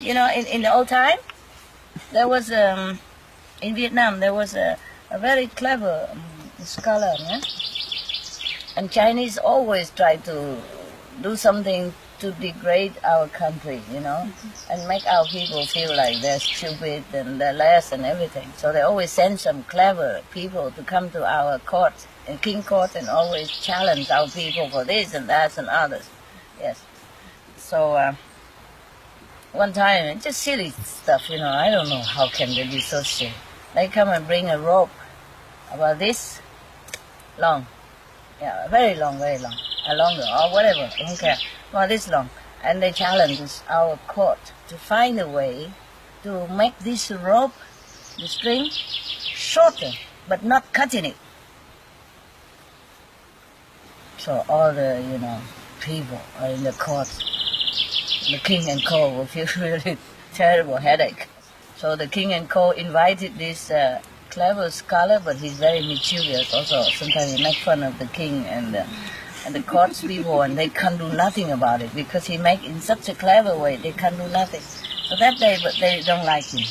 You know, in the old time, there was in Vietnam there was a very clever scholar, yeah? And Chinese always try to do something to degrade our country, you know, and make our people feel like they're stupid and they're less and everything. So they always send some clever people to come to our court, and king court, and always challenge our people for this and that and others. Yes. So one time, it's just silly stuff, you know. I don't know how can they be so silly. They come and bring a rope about this long. Yeah, very long, longer or whatever, I don't care. Well, this long. And they challenge our court to find a way to make this rope, the string, shorter, but not cutting it. So all the, you know, people are in the court. The king and co will feel really terrible headache. So the king and co invited this clever scholar, but he's very mischievous also. Sometimes he makes fun of the king and the court's people, and they can't do nothing about it because he makes in such a clever way, they can't do nothing. So that day, but they don't like him.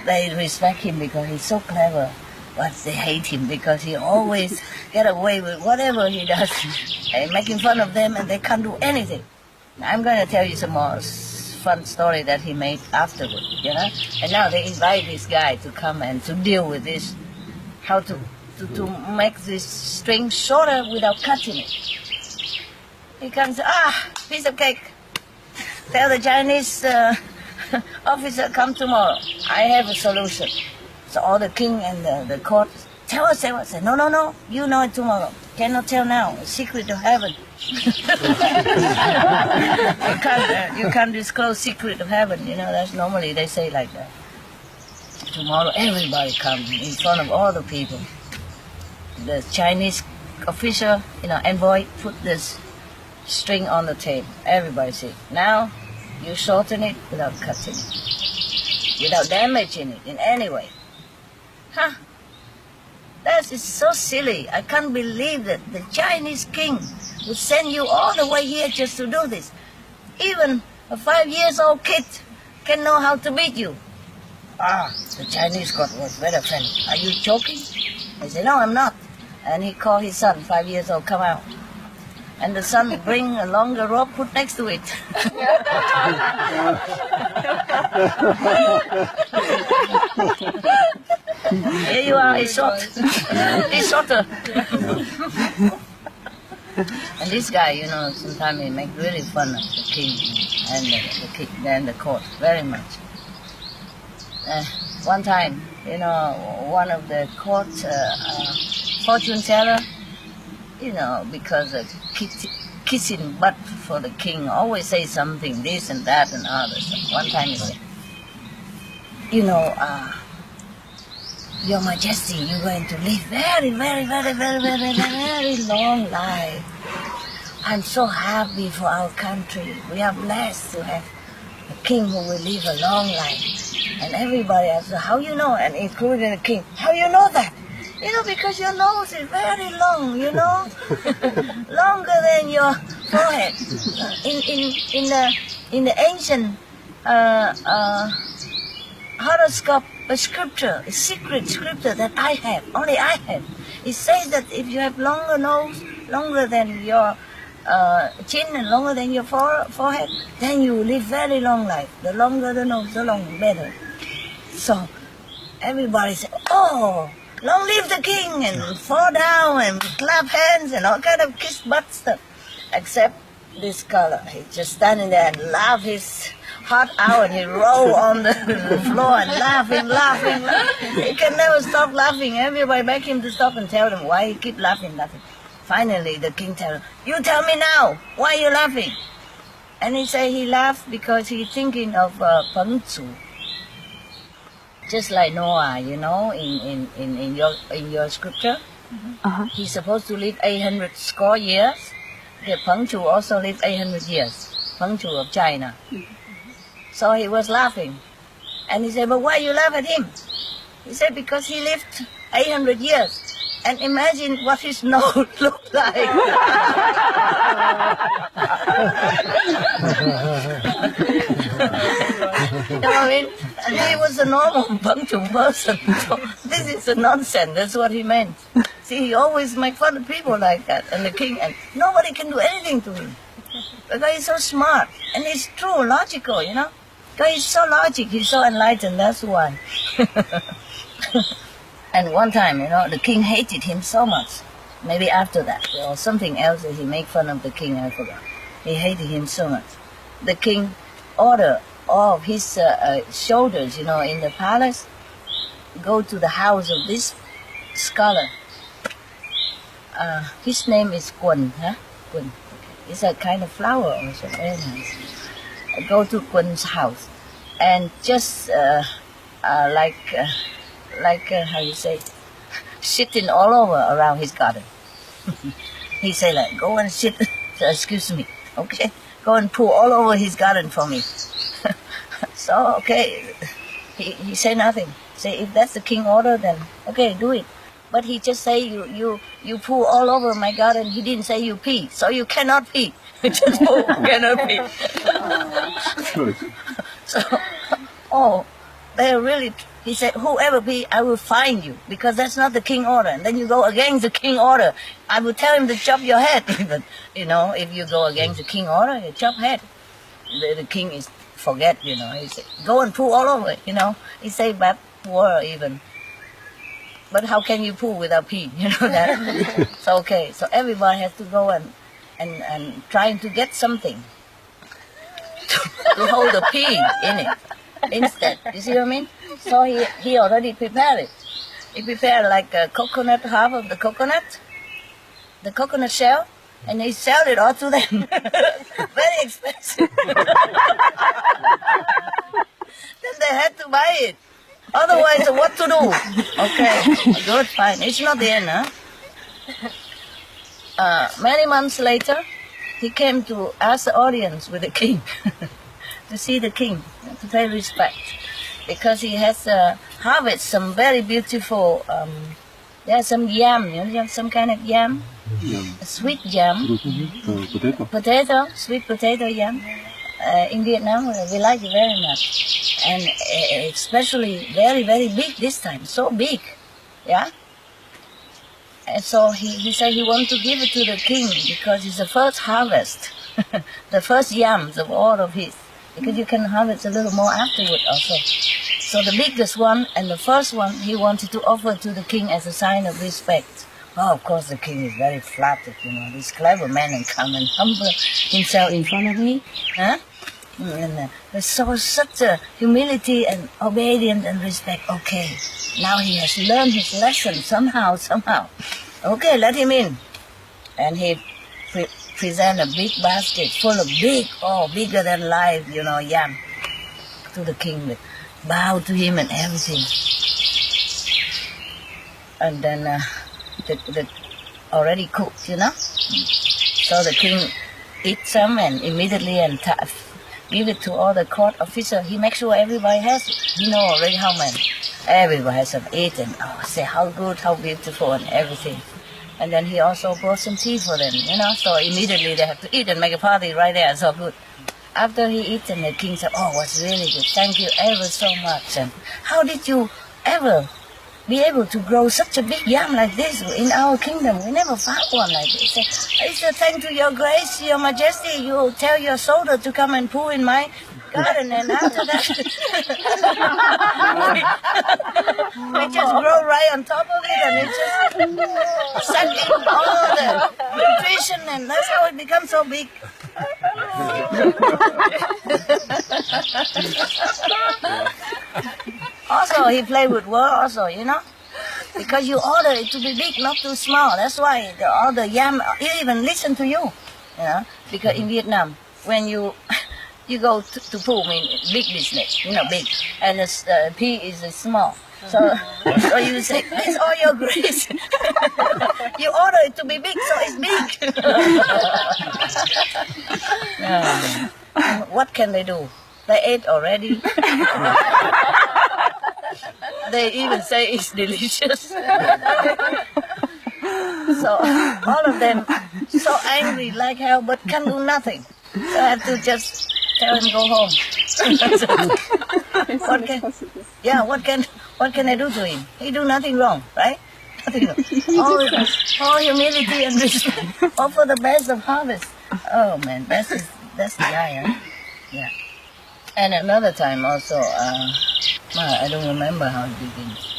They respect him because he's so clever, but they hate him because he always get away with whatever he does. They're making fun of them and they can't do anything. I'm going to tell you some more fun story that he made afterward, you know. And now they invite this guy to come and to deal with this, how to make this string shorter without cutting it. He comes, piece of cake. Tell the Chinese officer, come tomorrow. I have a solution. So all the king and the court, tell us. No, you know it tomorrow. Cannot tell now, a secret of heaven. You can't disclose secret of heaven, you know, that's normally they say like that. Tomorrow everybody comes in front of all the people. The Chinese official, you know, envoy, put this string on the table. Everybody see. Now you shorten it without cutting it, without damaging it in any way. That is so silly. I can't believe that the Chinese king would send you all the way here just to do this. Even a 5-year-old kid can know how to beat you. The Chinese court was very offended. Are you joking? I said, no, I'm not. And he called his son, 5 years old, come out. And the son bring a longer rope, put next to it. Here you are, it's short. It's shorter. And this guy, you know, sometimes he make really fun of the king and the court, very much. One time, you know, one of the court fortune teller, you know, because of kissing butt for the king, always say something, this and that and others. One time he said, you know, Your Majesty, you're going to live very, very, very, very, very, very long life. I'm so happy for our country. We are blessed to have a king who will live a long life. And everybody asks, how you know? And including the king, how you know that? You know, because your nose is very long, you know, longer than your forehead. In the ancient horoscope, a scripture, a secret scripture that I have, only I have. It says that if you have longer nose, longer than your chin and longer than your forehead, then you will live very long life. The longer the nose, the longer, better. So everybody said, oh, long live the king, and fall down and clap hands and all kind of kiss butt stuff. Except this scholar, he just standing there and laugh his heart out, and he roll on the floor and laughing. He can never stop laughing. Everybody beg him to stop and tell him why he keep laughing. Finally, the king tells him, you tell me now, why you laughing? And he say he laughed because he's thinking of Peng Chu. Just like Noah, you know, in your scripture, he's supposed to live 800 score years. The Peng Chu also lived 800 years. Peng Chu of China. So he was laughing, and he said, "But why you laugh at him?" He said, "Because he lived 800 years. And imagine what his nose looked like. You know what I mean? And he was a normal, punctual person. So this is a nonsense. That's what he meant. See, he always make fun of people like that. And the king, and nobody can do anything to him. The guy is so smart. And it's true, logical, you know. The guy is so logical. He's so enlightened. That's why. And one time, you know, the king hated him so much. Maybe after that, or something else that he made fun of the king, I forgot. He hated him so much. The king ordered all of his soldiers, you know, in the palace, go to the house of this scholar. His name is Quỳnh, huh? Quỳnh. It's a kind of flower also, very nice. Go to Quỳnh's house and just how you say, shitting all over around his garden. He said, like, go and shit, excuse me, okay? Go and poo all over his garden for me. So, okay, he said nothing. Say, if that's the king order, then, okay, do it. But he just say, you poo all over my garden. He didn't say you pee, so you cannot pee. Just poo, cannot pee. So, they're really... He said, whoever be, I will fine you, because that's not the king order. And then you go against the king order. I will tell him to chop your head even. You know, if you go against the king order, you chop head. The king is forget, you know. He said, go and poo all over, you know. He say bad word even. But how can you poo without pee? You know that? So, okay, so everybody has to go and trying to get something to hold the pee in it. Instead, you see what I mean? So he already prepared it. He prepared like a coconut, half of the coconut shell, and he sold it all to them. Very expensive. Then they had to buy it. Otherwise, what to do? Okay, good, fine. It's not the end, huh? Many months later, he came to ask the audience with the king. To see the king, to pay respect, because he has harvested some very beautiful. There's some yam, you know, some kind of yam, a sweet yam, potato, sweet potato yam. In Vietnam, we like it very much, and especially very, very big this time, so big, yeah. And so he said he wanted to give it to the king because it's the first harvest, the first yams of all of his. Because you can harvest a little more afterward also. So the biggest one and the first one he wanted to offer to the king as a sign of respect. Oh, of course the king is very flattered, you know, this clever man and come and humble himself in front of me. Huh? And there's such a humility and obedience and respect. Okay, now he has learned his lesson somehow. Okay, let him in. And he present a big basket full of bigger than life, you know, yam to the king. Bow to him and everything. And then the already cooked, you know. So the king eat some and immediately give it to all the court officers. He makes sure everybody has it. He know already how many. Everybody has some eaten. Oh, say how good, how beautiful and everything. And then he also brought some tea for them, you know. So immediately they have to eat and make a party right there. So good. After he eaten, the king said, oh, it was really good. Thank you ever so much. And how did you ever be able to grow such a big yam like this in our kingdom? We never found one like this. It's a thank to your grace, your majesty. You tell your soldier to come and poo in my garden, and after that, we just grow right on top of it, and it just sucking all the nutrition, and that's how it becomes so big. Also, he played with words also, you know, because you order it to be big, not too small. That's why all the yam even listen to you, you know, because in Vietnam, when you go to poo, mean big business, you know, big, and the pea is small. So you say, it's all your grace. You order it to be big, so it's big. What can they do? They ate already. They even say it's delicious. So all of them so angry like hell, but can't do nothing. So I have to just tell him go home. What can I do to him? He do nothing wrong, right? Nothing wrong. All humility and respect. All for the best of harvest. Oh man, that's the guy, huh? Yeah. And another time also, I don't remember how it begins.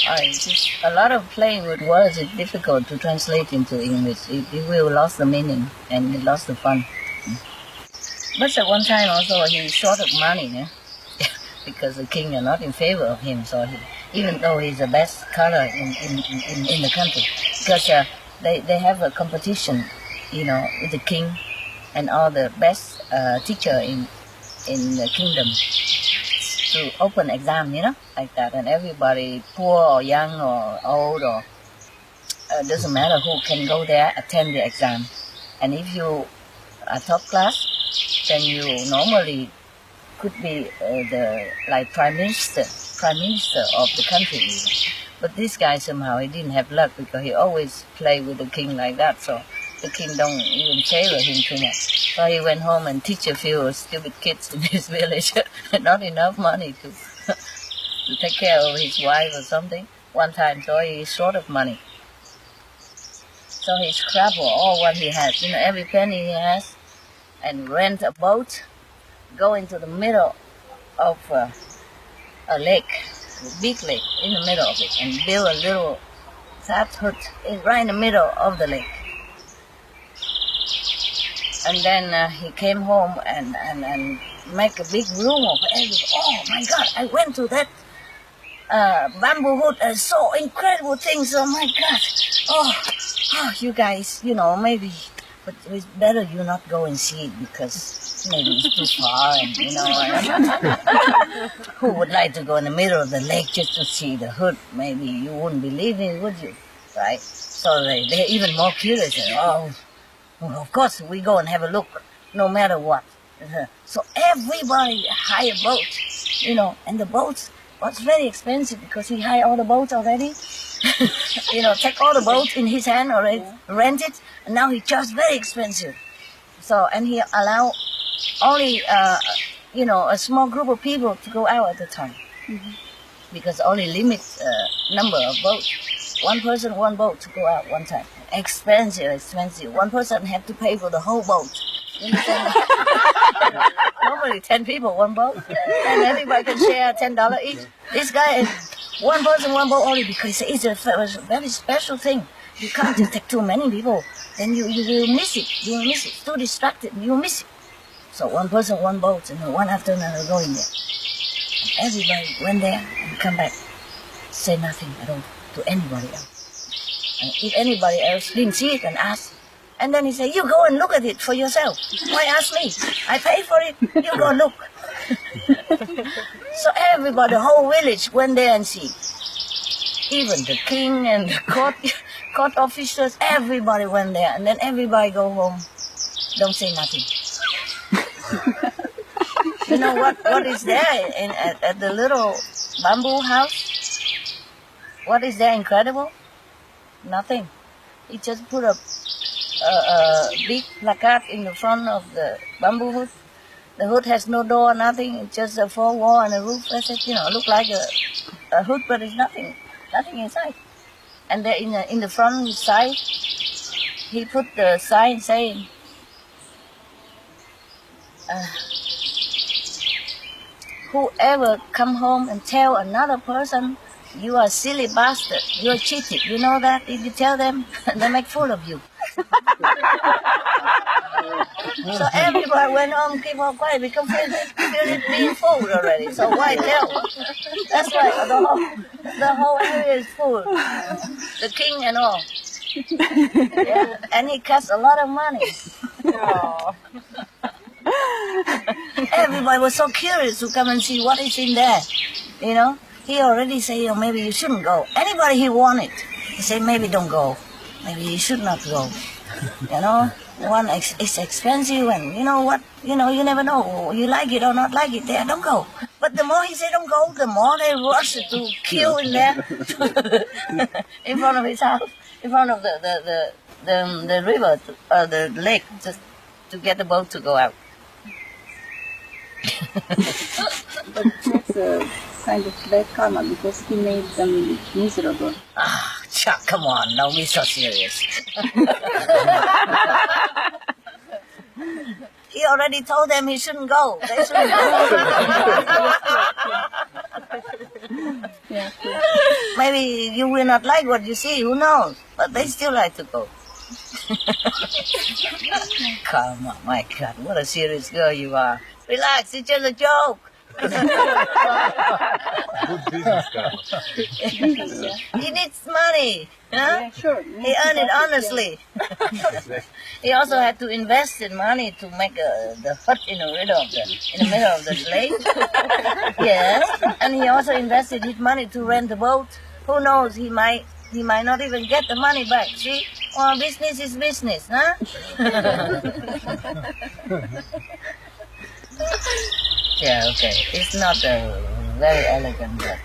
Just a lot of playing with words is difficult to translate into English. It will lose the meaning and it lost the fun. But at one time also he's short of money, yeah? Because the king are not in favor of him. So even though he's the best scholar in the country, because they have a competition, with the king and all the best teacher in the kingdom to open exam, like that. And everybody, poor or young or old or doesn't matter who can go there, attend the exam. And if you are top class, then you normally could be the prime minister of the country. But this guy somehow he didn't have luck because he always played with the king like that. So the king don't even favor him too much. So he went home and teach a few stupid kids in his village. Not enough money to take care of his wife or something. One time, so he's short of money. So he scrabbled all what he has, every penny he has, and rent a boat, go into the middle of a lake, a big lake, in the middle of it, and build a little thatched hut right in the middle of the lake. And then he came home and make a big room of everything. Oh my God, I went to that bamboo hut and saw incredible things. Oh my God. Oh, you guys, maybe, but it's better you not go and see it because maybe it's too far. And, who would like to go in the middle of the lake just to see the hut? Maybe you wouldn't believe it, would you? Right? So they're even more curious. Well, of course, we go and have a look, no matter what. So everybody hire a boat, and the boats was very expensive because he hired all the boats already. Take all the boats in his hand already, rent it, and now he charged very expensive. So, and he allowed only, a small group of people to go out at a time. Mm-hmm. Because only limit number of boats. One person, one boat to go out one time. Expensive. One person had to pay for the whole boat. Normally 10 people, one boat. And everybody can share $10 each. This guy is one person, one boat only because it's a very special thing. You can't just take too many people. Then you miss it. You miss it. It's too distracted. You miss it. So one person, one boat, and one after another going there. And everybody went there and come back. Say nothing at all to anybody else. And if anybody else didn't see it, then ask. And then he said, you go and look at it for yourself. Why ask me? I pay for it. You go look. So everybody, the whole village went there and see. Even the king and the court officers, everybody went there. And then everybody go home. Don't say nothing. You know what is there at the little bamboo house? What is there incredible? Nothing. He just put a big placard in the front of the bamboo hut. The hut has no door, nothing. It's just a four wall and a roof. That's it. Look like a hut, but it's nothing inside. And there in the front side, he put the sign saying, whoever come home and tell another person, you are a silly bastard, you are cheated. You know that? If you tell them, they make fool of you. So everybody went home, keep on quiet, because feeling being fooled already. So why tell? That's why the whole area is full. The king and all. Yeah, and he costs a lot of money. Oh. Everybody was so curious to come and see what is in there. He already said, maybe you shouldn't go. Anybody he wanted, he said, maybe don't go. Maybe you should not go. One is expensive, and you know what? You never know. You like it or not like it. There, don't go. But the more he said don't go, the more they rush to kill in there in front of his house. in front of the river, the lake, just to get the boat to go out. But that's a kind of bad karma because he made them miserable. Ah, Chuck, come on, don't be so serious. He already told them he shouldn't go. They shouldn't go. Yeah, yeah. Maybe you will not like what you see, who knows? But they still like to go. Come on, my God, what a serious girl you are. Relax, it's just a joke. Good business guy. He needs money, huh? Yeah, sure. He earned it honestly. He also had to invest in money to make the hut in the middle of the lake. Yes, and he also invested his money to rent the boat. Who knows? He might not even get the money back. See, well, business is business, huh? Yeah, okay. It's not a very elegant but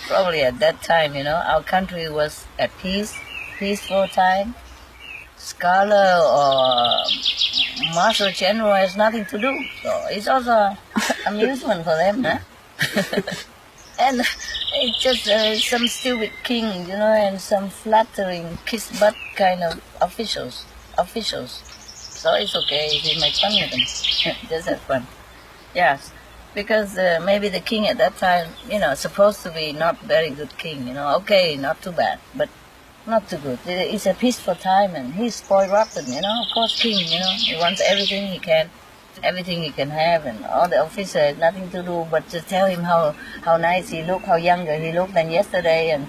probably at that time, our country was at peaceful time. Scholar or Marshal General has nothing to do, so it's also amusement for them, huh? And it's just some stupid king, and some flattering kiss butt kind of officials. So it's okay if you make fun with them. Just have fun. Yes, because maybe the king at that time, supposed to be not very good king, okay, not too bad, but not too good. It's a peaceful time and he's spoiled rotten, of course king, he wants everything he can have, and all the officers had nothing to do but to tell him how nice he looked, how younger he looked than yesterday, and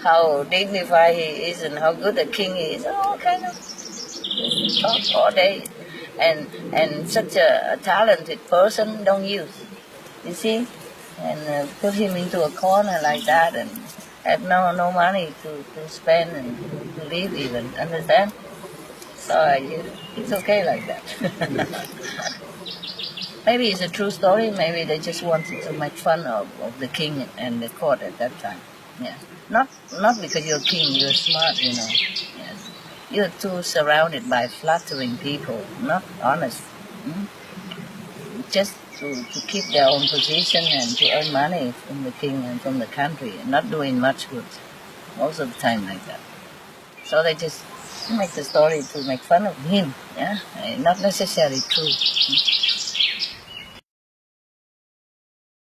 how dignified he is and how good a king he is, all kind of talk all day, and such a talented person don't use, you see, and put him into a corner like that and have no money to spend and to live even, understand? So it's okay like that. Maybe it's a true story, maybe they just wanted to make fun of the king and the court at that time. Yeah. Not because you're king, you're smart, Yes. You're too surrounded by flattering people, not honest. Just to keep their own position and to earn money from the king and from the country, and not doing much good most of the time like that. So they just make the story to make fun of him, yeah, not necessarily true.